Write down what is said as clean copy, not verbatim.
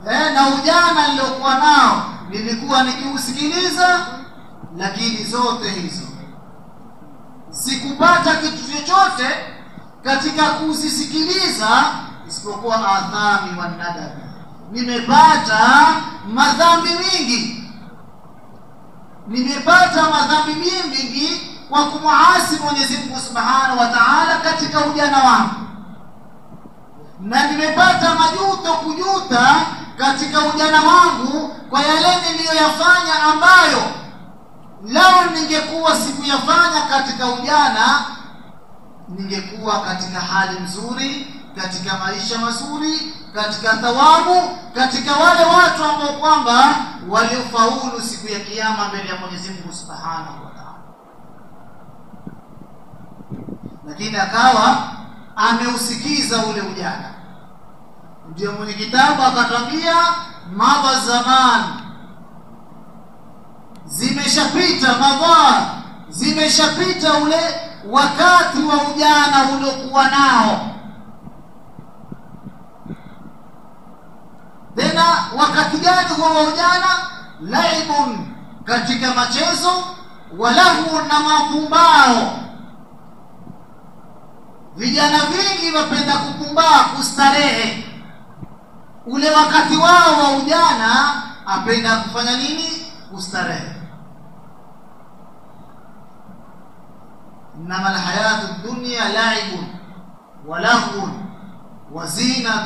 na ujana niliokuwa nao nilikuwa nikiusikiliza, lakini zote hizo sikupata kitu chochote katika kuzisikiliza isipokuwa adhami wa nadabi. Nimepata madhambi mingi, kwa kumuasi Mwenyezi Mungu Subhanahu wa Ta'ala katika ujana wangu, na nimepata kujuta katika ujana wangu kwa yale niliyoyafanya ambayo lao ningekuwa sikuyafanya katika ujana, ningekuwa katika hali nzuri, katika maisha mazuri, katika thawabu, katika wale watu ambao kwamba waliofaulu siku ya kiyama mbele ya Mwenyezi Mungu Subhanahu wa Ta'ala. Lakini akawa ameusikiza ule ujana. Ndio mwenye kitabu akatambia madha zaman, zimeshapita ule wakati wa ujana uliokuwa nao. Tena wakati gani huo wa ujana? Laibun, katika machezo, walahu, na mapumbao. Vijana vingi wapenda kupumbaa, kustarehe. Ule wakati wao wa ujana apenda kufanya nini? Kustarehe. Innamal hayatu dunya laibun wa lahun wa zina